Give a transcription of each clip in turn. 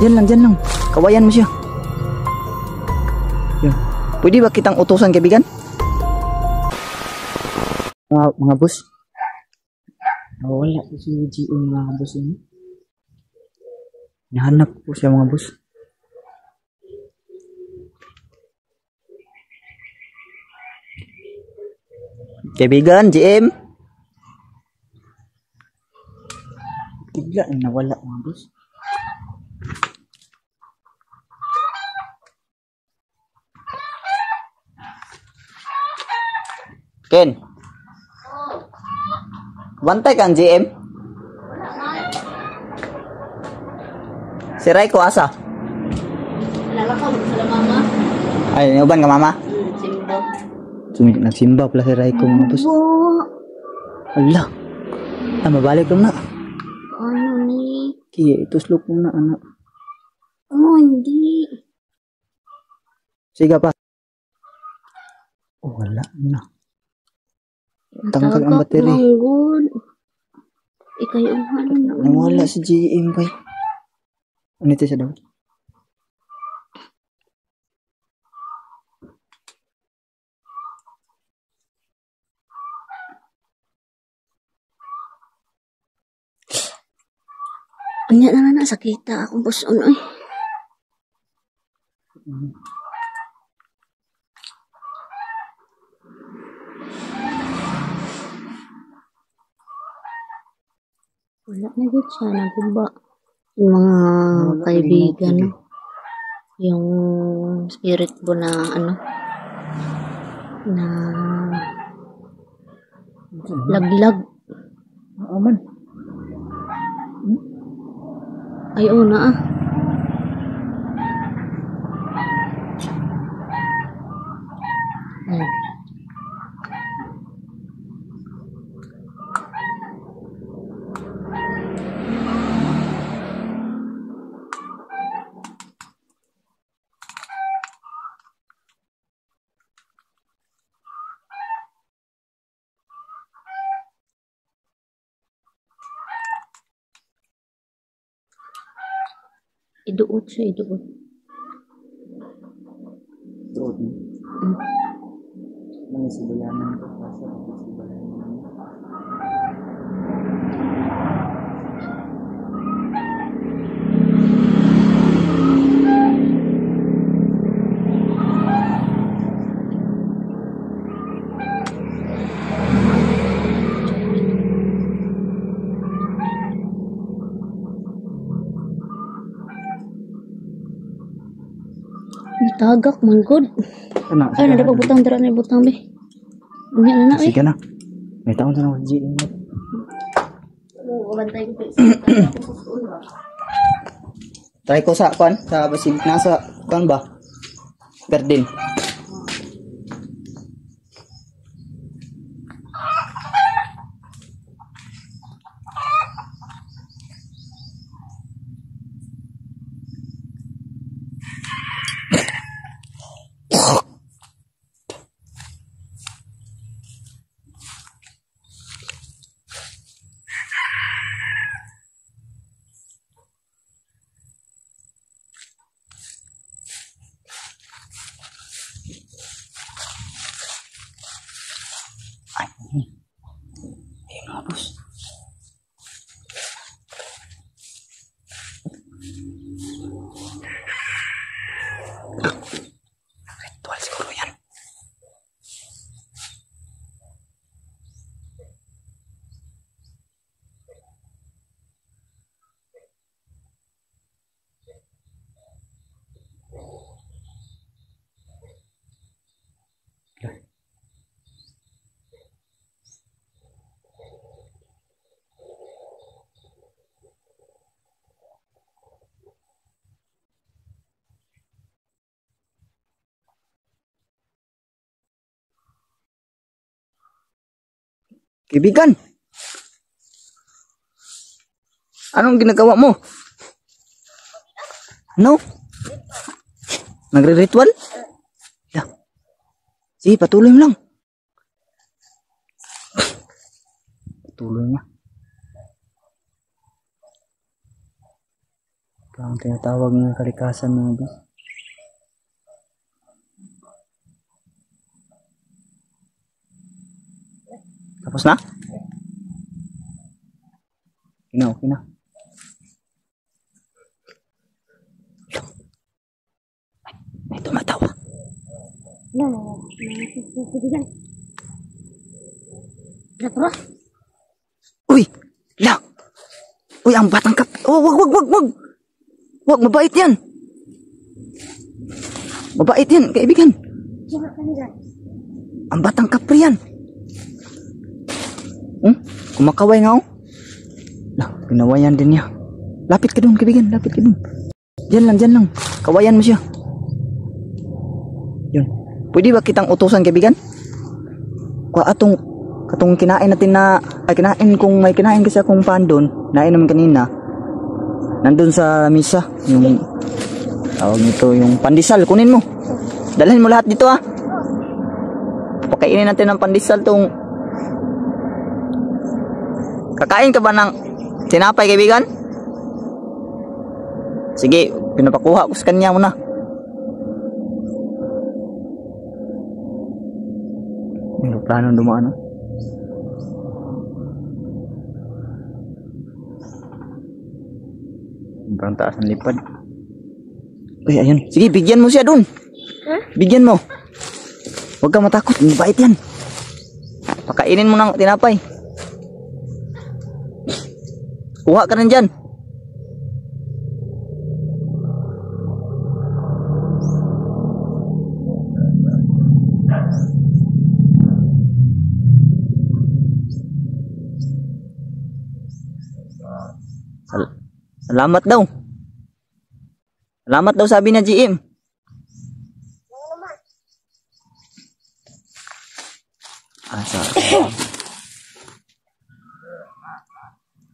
Diyan lang. Kawayan mo siya. Yan. Pwede ba kitang utusan, kaibigan? Mga boss. Wala po si GM, mga boss yun. Nahanap po siya, mga boss. Kaibigan, GM. Bigla na nawala, mga boss. Ken. Bantay kang GM. Si Raiko asa? Lalakaw sa mama. Ay, uban ka mama? Simba. Nagsimba pala si Raiko, mga boss. Ala. Mabalik lang na. Ano ni? Kaya ituslok mo na, anak. Oh, hindi. Sige pa. Oh, wala na. Tanggal ang battery. Manggod. Ikay ang ano na. Nawala si GM kay. Ano ito siya daw? Anya na nga sakita akong puson ay. Wala na dito siya, naguba. Yung mga kaibigan, no? Yung spirit mo na, ano, na laglag. Aman. Ay, una ah. Iduot siya, iduot. Doon. Nangisibulanan ko. Tagak manggod. Ay, nada pa butang dara na butang be. Unya na na eh. Sige na. May taon na ng GM. Bantay ko. Try ko sa kan sa basin nasa kan ba? Garden. Mga boss. Ritual siguro yan. Kaibigan, anong ginagawa mo? No? Nagre-ritual? Yeah. Sige, patuloy mo lang. Patuloy niya. tinatawag ng kalikasan mga boss. Tapos na? Okay na. May tumatawa. No. Kaibigan. Tara. Uy! La! Uy, ang batang kap... Oh, wag! Wag, mabait yan! Mabait yan, kaibigan. Sino kaibigan? Ang batang kapri yan. Kumakaway nga oh. Lah, pinawayan din niya. Lapit ka doon, kaibigan, lapit ka doon. Diyan lang. Kawayan mo siya. Yun. Pwede ba kitang utusan, kaibigan? Katong kinain natin na... kinain kung may kinain kasi akong pan doon. Nain naman kanina. Nandun sa misa. Yung... tawag nito, yung pandesal. Kunin mo. Dalhin mo lahat dito ah. Pakainin natin ng pandesal tong... Kakain ka ba ng tinapay, kaibigan? Sige, pinapakuha ko sa kanya muna. May plano dumaan, no? Sobrang taas ng lipad. Uy, ayun. Sige, bigyan mo siya dun. Bigyan mo. Huwag ka matakot. Mabait yan. Pakainin mo ng tinapay. Kuha ka rin dyan. Salamat daw. Salamat daw sabi na GM.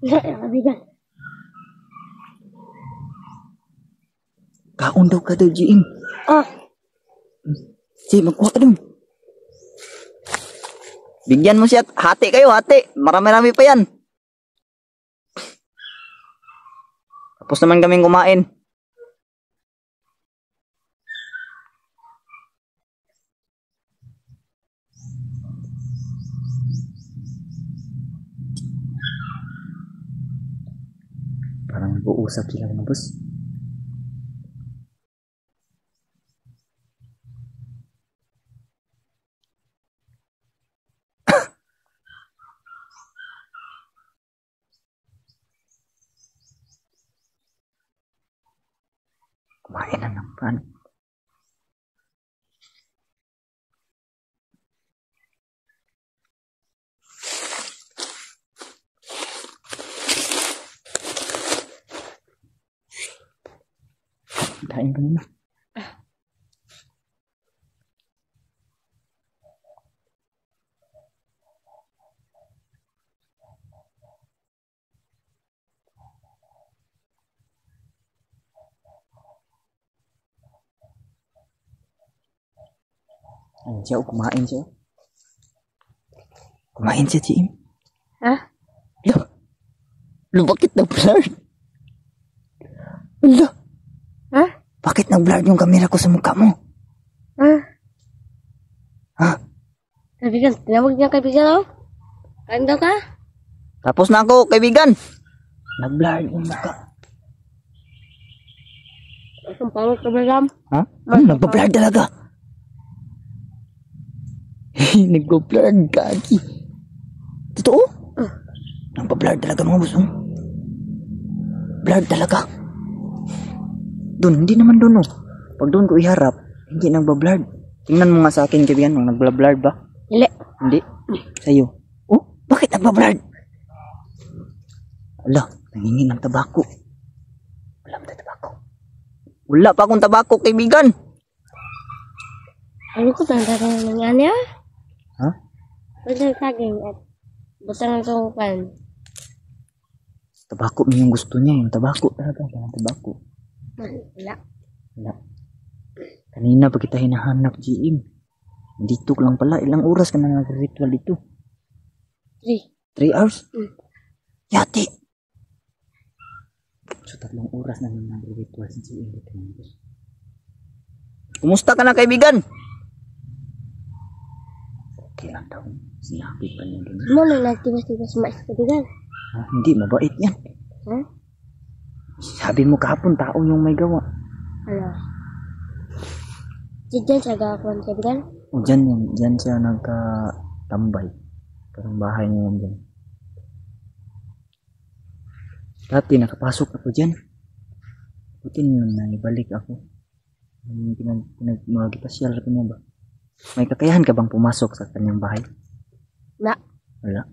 Kaibigan. Kaon daw ka daw GM. Sige, magkuha ka dun. Bigyan mo siya. Hati kayo, hati. Marami-rami pa yan. Tapos naman kaming kumain. Parang nag-uusap sila mga boss. Kumain na ng pan. Kain ka muna. Ayun siya, kumain siya. Kumain siya, GM. Lo, bakit na-blurred? Lo. Bakit nag-blurred yung camera ko sa mukha mo? Kaibigan, tinawag niya kaibigan, oh. Kain daw ka? Tapos na ako, kaibigan. Nag-blurred yung mukha. Ang pangit, kaibigan. Nag-blurred talaga. Nag-blurred, kaki. Totoo? Nag-blurred talaga mga boss. Blurred talaga. Doon, hindi naman doon, oh. Pag doon ko iharap, hindi nagbablurred. Tingnan mo nga sa akin, kaibigan, kung nagbablurred ba? Hindi. Sa'yo. Oh, bakit nagbablurred? Ala, nangingi ng tabako. Wala mo tabako. Wala pa akong tabako, kaibigan. Ano ko tanda ng niya? Pwede saging at butang ng sungkan. Tabako niya yung gusto niya, yung tabako talaga, yung tabako. Wala. Kanina pa kita hinahanap, GM. Dito lang pala. Ilang oras ka na nag-ritual dito? 3 hours? Yati. So, 3 oras na naman nag-ritual si GM dito mga boss. Kumusta ka na kaibigan? Okay lang daw. Sinapit pa niya doon. Mo nang nagtiwas-tiwas mais kaibigan. Hindi, mabait yan. Ha? Sabi mo kahapon, tao yung may gawa. Ano? Diyan sa gawin kaibigan? O, dyan yan. Dyan siya nagka-tambay. Parang bahay niya yan dyan. Dati nakapasok ako dyan. Buti na naibalik ako. Pinag-pasyal ko niya ba? May kakayahan ka bang pumasok sa kanyang bahay? Na. Wala.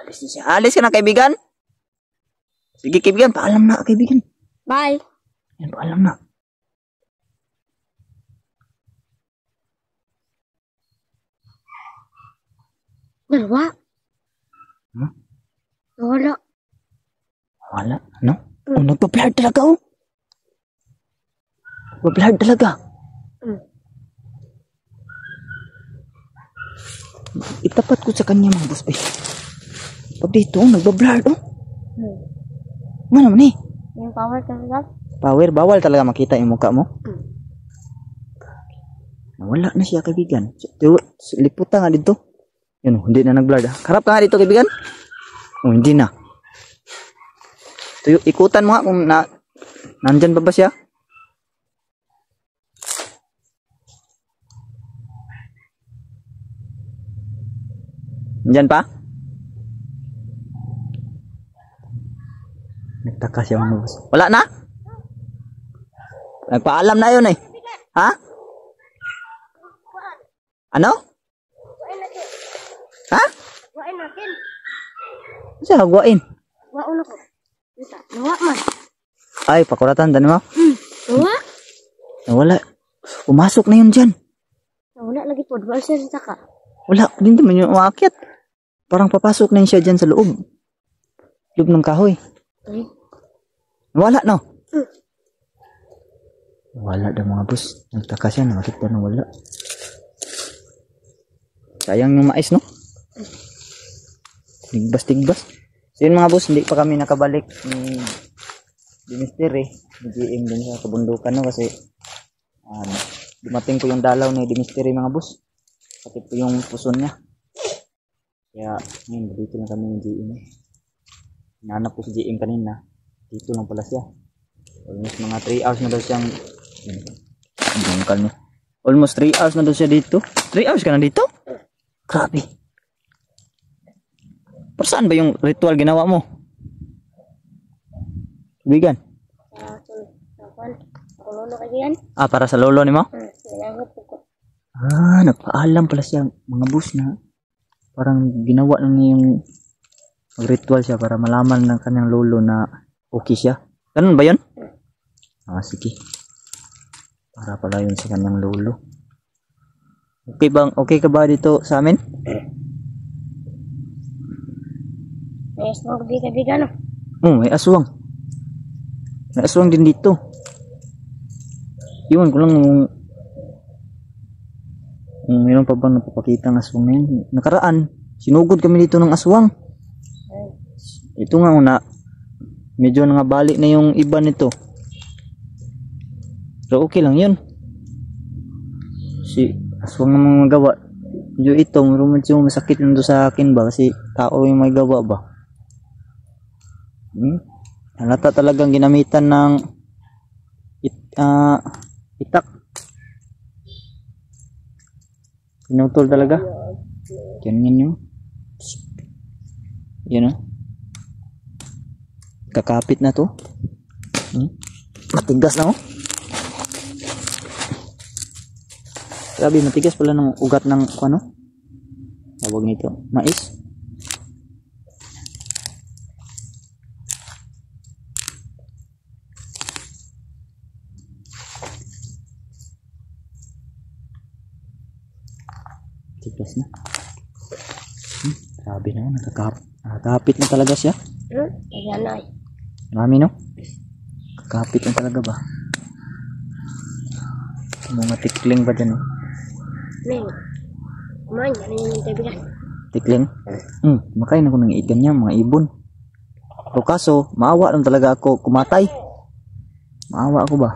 Alis na siya. Alis ka na kaibigan? Sige kaibigan, paalam na kaibigan. Bye. Yan, paalam na. Dalawa. Wala. Wala? Ano? Oh, nagpa-blur talaga oh. Nagpa-blur talaga. Itapat ko sa kanya mga boss. Ay. Pag dito, nagpa-blur oh. Ano naman eh? Yung power kaibigan? Power, bawal talaga makita yung mukha mo. Wala na siya kaibigan. Liputan nga dito. Yun, hindi na nag-blur. Harap ka nga dito kaibigan. Oh, hindi na. Tuyo, ikutan mo nga kung nandyan ba siya? Nandyan pa? Nagtaka siya mga boss. Wala na? Nagpaalam na yun eh. Ha? Ano? Ha? Wain natin. Siya hagwain. Waon ako. Kita. Nawa man. Ay, pakuratan. Dani mo? Nawa? Nawala. Pumasok na yun dyan. Nawala lagi po. Dua siya sa saka. Wala. Hindi man yung umakyat. Parang papasok na yun siya dyan sa loob. Loob ng kahoy. Ay. Wala no? Wala daw mga boss. Nagtaka siya. Nakakita na wala. Sayang yung mais no? Tigbas-tigbas. So yun mga boss, hindi pa kami nakabalik ni Dimister eh. Nag-iing din sa kabundukan no kasi dumating po yung dalaw ni Dimister mga boss. Pati po yung puson niya. Kaya ngayon dito lang kami ng GM eh. Hinanap po si GM kanina. Dito lang pala siya. Almost mga 3 hours na daw siyang almost 3 hours na daw siya dito. 3 hours ka na dito? Grabe. Para saan ba yung ritual ginawa mo? Bigan? Lolo kaibigan? Para sa lolo ni mo? Nangangot ko. Nagpaalam pala siya mga boss na parang ginawa lang niya yung ritual siya para malaman ng kanyang lolo na okay siya. Ganun ba yun? Sige. Para pala yun sa kanyang lolo. Okay ka ba dito sa amin? May aswang kaibigan no? May aswang. May aswang din dito. Iwan ko lang kung mayroon pa bang napapakita ng aswang na yun. Nakaraan, sinugod kami dito ng aswang. Ito nga medyo nangabalik na yung iba nito. So okay lang yun. Si aswang na mga gawa. Medyo ito, medyo masakit nito sa akin ba kasi tao yung may gawa ba. Halata talagang ginamitan ng itak. Pinutol talaga. Ganyan yun. Yan o. Kakapit na to. Matigas na o. Grabe, matigas pala ng ugat ng ano? Tawag nito, mais. Tigas na. Grabe na, Kapit na talaga siya. Kaya na eh. Mami, no? Kapit na talaga ba? Mga tikling pa dyan, no? Neng. Kumain, ano yung kaibigan? Tikling? Makain ako ng ikan niya, mga ibon. Pero kaso, maawa lang talaga ako kumatay. Maawa ako ba?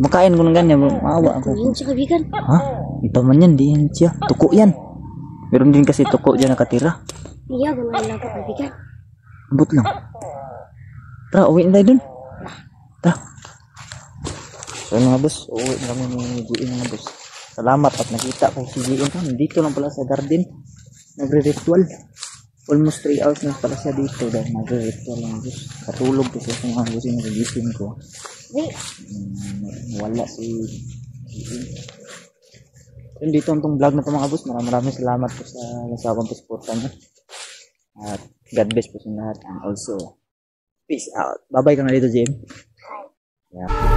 Makain ko ng ganyan, maawa ako. Yun sa kaibigan. Ha? Ito man yan, di yan siya. Tuko yan. Meron din kasi tuko dyan nakatira. Iya, gano'n lang ako kaibigan. Abot lang. Tara, uwi na tayo dun. Tara. So mga boss, uwi na kami ni GM mga boss. Salamat at nakita ko si GM pa. Dito lang pala sa garden. Nagre-ritual. Almost 3 hours na pala siya dito dahil nagre-ritual mga boss. Katulog ko siya sa mga boss yung nagigising ko. Wala si GM. So dito ang tong vlog na ito mga boss. Maraming salamat po sa nasabang pasuporta niyo. At God bless po sa lahat. And also, peace out. Bye-bye ka na dito, GM. Yeah.